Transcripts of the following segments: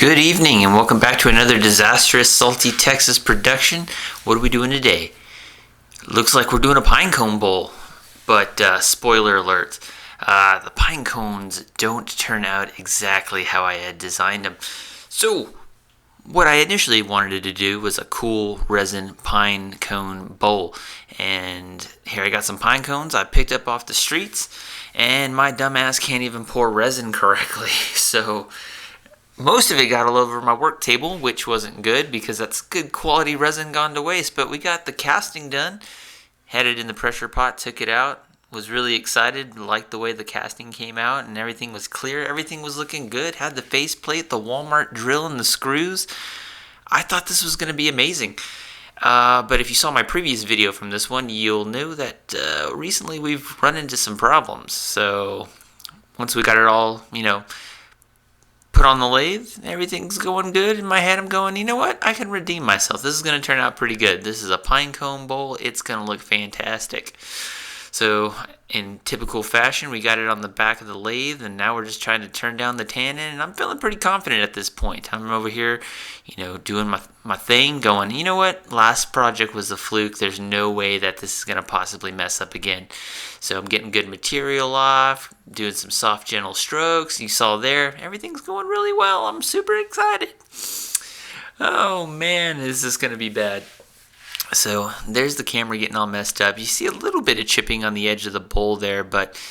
Good evening and welcome back to another disastrous Salty Texas production. What are we doing today? Looks like we're doing a pine cone bowl, but spoiler alert, the pine cones don't turn out exactly how I had designed them. So what I initially wanted to do was a cool resin pine cone bowl, and here I got some pine cones I picked up off the streets, and my dumbass can't even pour resin correctly, so most of it got all over my work table, which wasn't good because that's good quality resin gone to waste. But we got the casting done, had it in the pressure pot, took it out, was really excited, liked the way the casting came out, and everything was clear. Everything was looking good. Had the faceplate, the Walmart drill, and the screws. I thought this was going to be amazing. But if you saw my previous video from this one, you'll know that recently we've run into some problems. So once we got it all, put on the lathe, everything's going good. In my head, I'm going, you know what? I can redeem myself. This is going to turn out pretty good. This is a pine cone bowl. It's going to look fantastic. So in typical fashion, we got it on the back of the lathe, and now we're just trying to turn down the tannin, and I'm feeling pretty confident at this point. I'm over here, doing my thing, going, you know what? Last project was a fluke. There's no way that this is going to possibly mess up again. So I'm getting good material off, doing some soft, gentle strokes. You saw there, everything's going really well. I'm super excited. Oh, man, is this going to be bad. So there's the camera getting all messed up. You see a little bit of chipping on the edge of the bowl there, but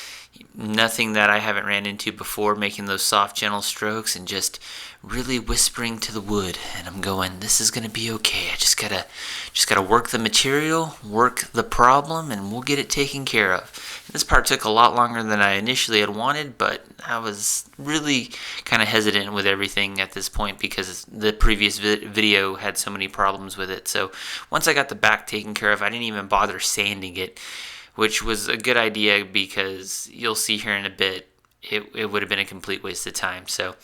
nothing that I haven't ran into before, making those soft, gentle strokes and just really whispering to the wood. And I'm going, this is going to be okay. I just gotta work the material, work the problem, and we'll get it taken care of. This part took a lot longer than I initially had wanted, but I was really kind of hesitant with everything at this point because the previous video had so many problems with it. So once I got the back taken care of, I didn't even bother sanding it, which was a good idea because you'll see here in a bit, it would have been a complete waste of time. So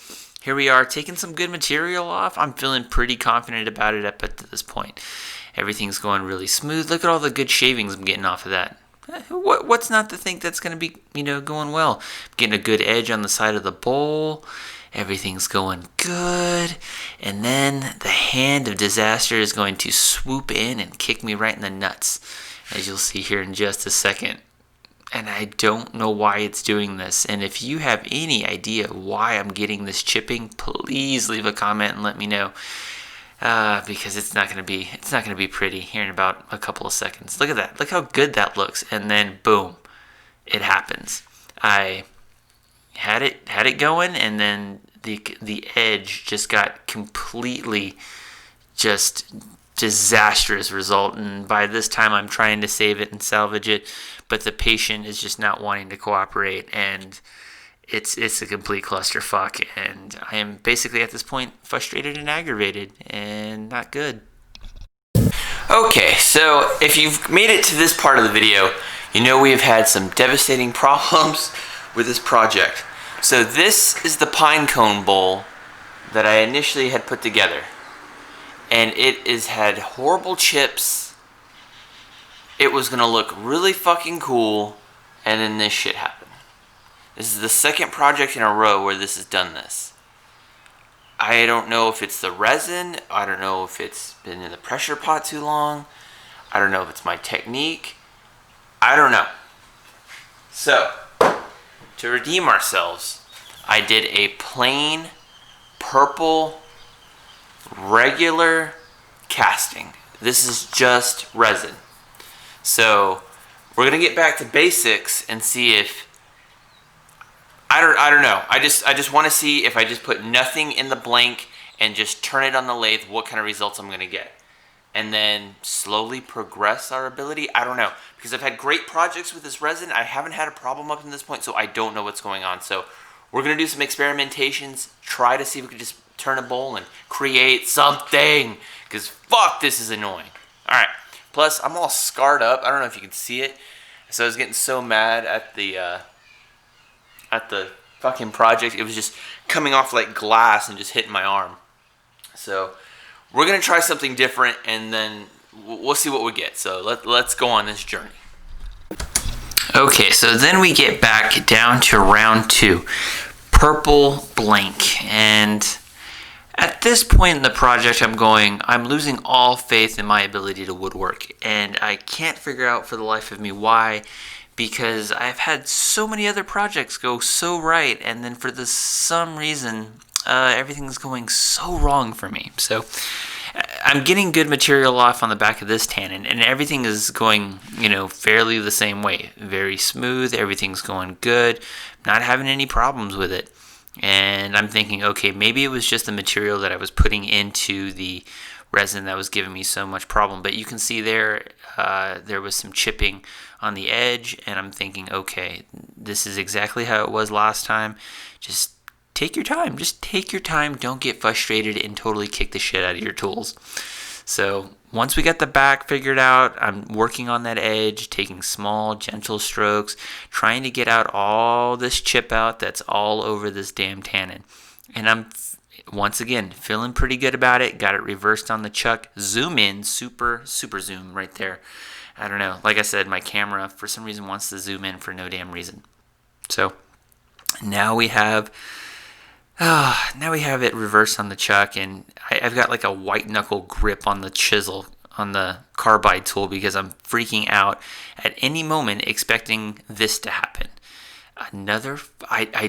here we are, taking some good material off. I'm feeling pretty confident about it up at this point. Everything's going really smooth. Look at all the good shavings I'm getting off of that. What's not to think that's going to be, going well? I'm getting a good edge on the side of the bowl. Everything's going good. And then the hand of disaster is going to swoop in and kick me right in the nuts, as you'll see here in just a second. And I don't know why it's doing this. And if you have any idea why I'm getting this chipping, please leave a comment and let me know. Because it's not gonna be pretty here in about a couple of seconds. Look at that. Look how good that looks. And then boom, it happens. I had it going, and then the edge just got completely just disastrous result. And by this time, I'm trying to save it and salvage it, but the patient is just not wanting to cooperate, and it's a complete clusterfuck, and I am basically at this point frustrated and aggravated and not good. Okay, so if you've made it to this part of the video, you know we have had some devastating problems with this project. So this is the pine cone bowl that I initially had put together, and it has had horrible chips. It was gonna look really fucking cool, and then this shit happened. This is the second project in a row where this has done this. I don't know if it's the resin. I don't know if it's been in the pressure pot too long. I don't know if it's my technique. I don't know. So, to redeem ourselves, I did a plain purple regular casting. This is just resin. So, we're going to get back to basics and see if I don't know. I just want to see if I just put nothing in the blank and just turn it on the lathe, what kind of results I'm going to get. And then slowly progress our ability. I don't know. Because I've had great projects with this resin. I haven't had a problem up to this point, so I don't know what's going on. So we're going to do some experimentations, try to see if we can just turn a bowl and create something. Because fuck, this is annoying. Alright. Plus, I'm all scarred up. I don't know if you can see it. So I was getting so mad at the fucking project. It was just coming off like glass and just hitting my arm. So we're going to try something different, and then we'll see what we get. So let's go on this journey. Okay, so then we get back down to round 2. Purple blank. And this point in the project, I'm losing all faith in my ability to woodwork, and I can't figure out for the life of me why, because I've had so many other projects go so right, and then for some reason, everything's going so wrong for me. So I'm getting good material off on the back of this tannin, and everything is going, fairly the same way. Very smooth, everything's going good, not having any problems with it. And I'm thinking, okay, maybe it was just the material that I was putting into the resin that was giving me so much problem. But you can see there was some chipping on the edge, and I'm thinking, okay, this is exactly how it was last time. Just take your time. Just take your time. Don't get frustrated and totally kick the shit out of your tools. So once we got the back figured out, I'm working on that edge, taking small, gentle strokes, trying to get out all this chip out that's all over this damn tannin. And I'm, once again, feeling pretty good about it. Got it reversed on the chuck. Zoom in, super zoom right there. I don't know. Like I said, my camera, for some reason, wants to zoom in for no damn reason. So now we have it reversed on the chuck, and I've got like a white knuckle grip on the chisel on the carbide tool because I'm freaking out at any moment expecting this to happen. I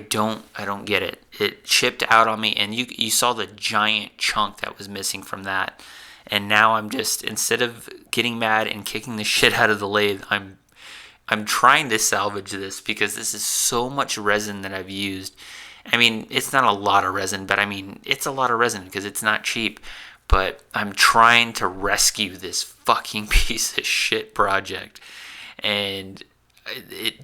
don't get it. It chipped out on me, and you saw the giant chunk that was missing from that. And now I'm just, instead of getting mad and kicking the shit out of the lathe, I'm trying to salvage this because this is so much resin that I've used. I mean, it's not a lot of resin, but I mean, it's a lot of resin because it's not cheap. But I'm trying to rescue this fucking piece of shit project. And it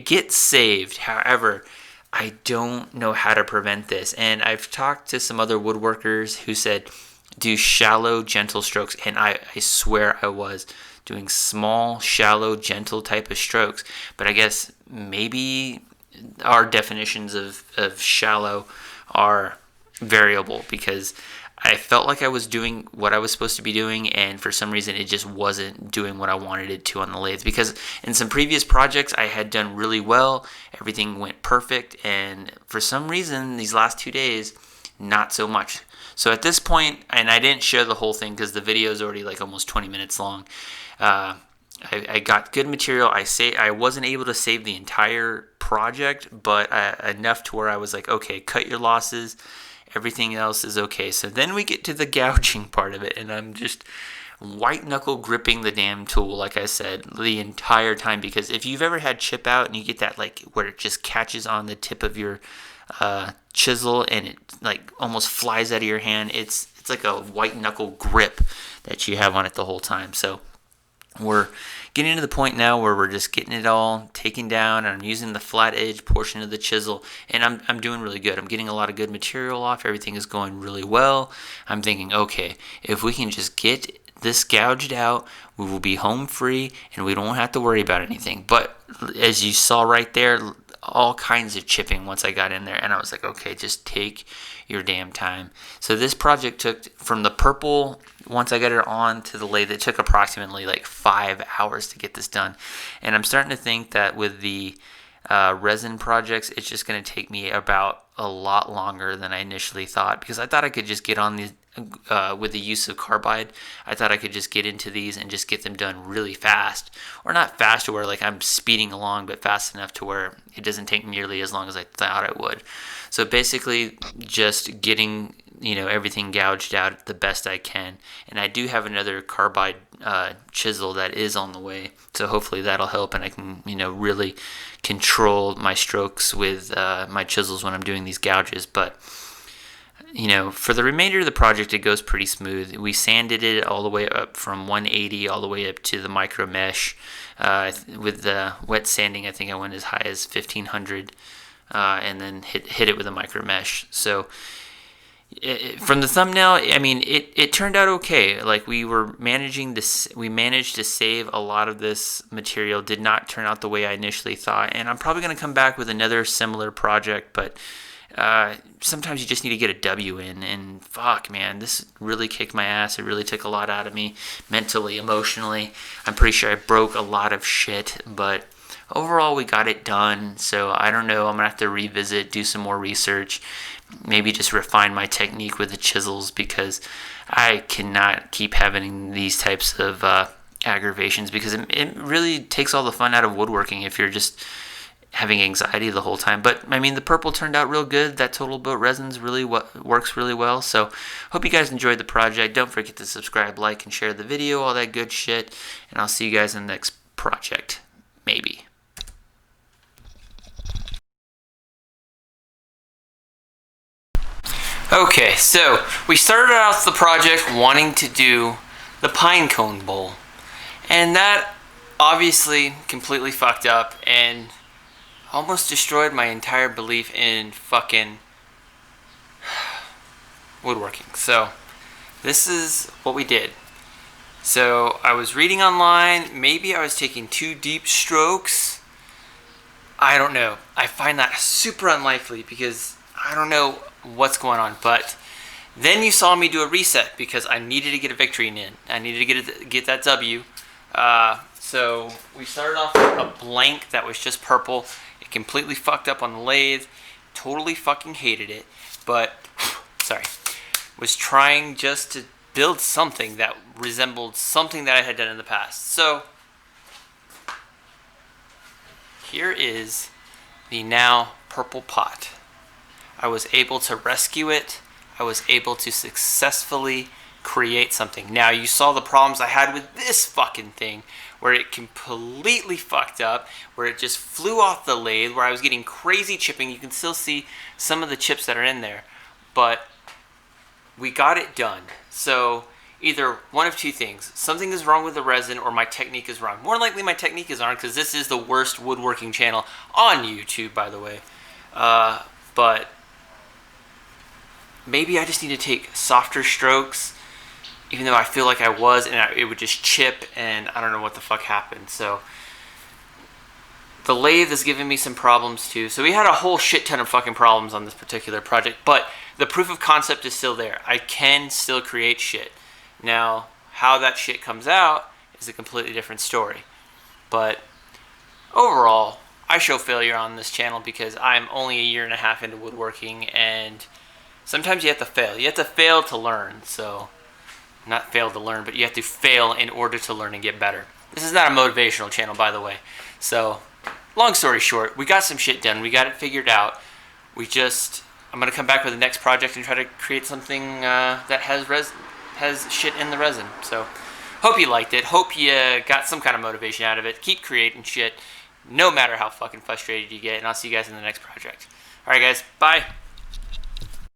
gets saved. However, I don't know how to prevent this. And I've talked to some other woodworkers who said, do shallow, gentle strokes. And I swear I was doing small, shallow, gentle type of strokes. But I guess maybe our definitions of shallow are variable because I felt like I was doing what I was supposed to be doing, and for some reason it just wasn't doing what I wanted it to on the lathe. Because in some previous projects I had done really well, everything went perfect, and for some reason these last 2 days, not so much. So at this point, and I didn't share the whole thing because the video is already like almost 20 minutes long, I got good material. I wasn't able to save the entire project, but enough to where I was like, okay, cut your losses. Everything else is okay. So then we get to the gouging part of it, and I'm just white knuckle gripping the damn tool, like I said, the entire time. Because if you've ever had chip out and you get that like where it just catches on the tip of your chisel and it like almost flies out of your hand, it's like a white knuckle grip that you have on it the whole time. So we're getting to the point now where we're just getting it all taken down, and I'm using the flat edge portion of the chisel, and I'm doing really good. I'm getting a lot of good material off. Everything is going really well. I'm thinking, okay, if we can just get this gouged out, we will be home free, and we don't have to worry about anything. But as you saw right there, all kinds of chipping once I got in there, and I was like, okay, just take your damn time. So this project took, from the purple, once I got it on to the lathe, it took approximately like 5 hours to get this done. And I'm starting to think that with the resin projects, it's just going to take me about a lot longer than I initially thought, because I thought I could just get on these with the use of carbide. I thought I could just get into these and just get them done really fast, or not fast to where like I'm speeding along, but fast enough to where it doesn't take nearly as long as I thought it would. So basically just getting everything gouged out the best I can. And I do have another carbide chisel that is on the way, so hopefully that'll help, and I can really control my strokes with my chisels when I'm doing these gouges. But for the remainder of the project, it goes pretty smooth. We sanded it all the way up from 180 all the way up to the micro mesh. With the wet sanding, I think I went as high as 1500, and then hit it with a micro mesh. So from the thumbnail, I mean, it turned out okay. Like we managed to save a lot of this material. Did not turn out the way I initially thought, and I'm probably going to come back with another similar project, but sometimes you just need to get a W in, and fuck, man, this really kicked my ass. It really took a lot out of me mentally, emotionally. I'm pretty sure I broke a lot of shit, but overall we got it done. So I don't know, I'm gonna have to revisit, do some more research, maybe just refine my technique with the chisels, because I cannot keep having these types of aggravations, because it really takes all the fun out of woodworking if you're just having anxiety the whole time. But I mean, the purple turned out real good. That total boat resins really works really well. So hope you guys enjoyed the project. Don't forget to subscribe, like, and share the video, all that good shit. And I'll see you guys in the next project, maybe. Okay, so we started out the project wanting to do the Pinecone bowl, and that obviously completely fucked up and almost destroyed my entire belief in fucking woodworking. So this is what we did. So I was reading online, maybe I was taking too deep strokes. I don't know. I find that super unlikely, because I don't know what's going on. But then you saw me do a reset because I needed to get a victory in. I needed to get that W. So we started off with a blank that was just purple. It completely fucked up on the lathe. Totally fucking hated it. But, sorry, was trying just to build something that resembled something that I had done in the past. So here is the now purple pot. I was able to rescue it. I was able to successfully create something. Now, you saw the problems I had with this fucking thing, where it completely fucked up, where it just flew off the lathe, where I was getting crazy chipping. You can still see some of the chips that are in there, but we got it done. So either one of two things: something is wrong with the resin, or my technique is wrong. More likely my technique is wrong, because this is the worst woodworking channel on YouTube, by the way. But maybe I just need to take softer strokes, even though I feel like I was, and it would just chip, and I don't know what the fuck happened. So the lathe is giving me some problems too. So we had a whole shit ton of fucking problems on this particular project, but the proof of concept is still there. I can still create shit. Now, how that shit comes out is a completely different story. But overall, I show failure on this channel because I'm only a year and a half into woodworking, and sometimes you have to fail. You have to fail to learn. So, not fail to learn, but you have to fail in order to learn and get better. This is not a motivational channel, by the way. So, long story short, we got some shit done. We got it figured out. I'm going to come back with the next project and try to create something that has shit in the resin. So, hope you liked it. Hope you got some kind of motivation out of it. Keep creating shit, no matter how fucking frustrated you get. And I'll see you guys in the next project. Alright guys, bye.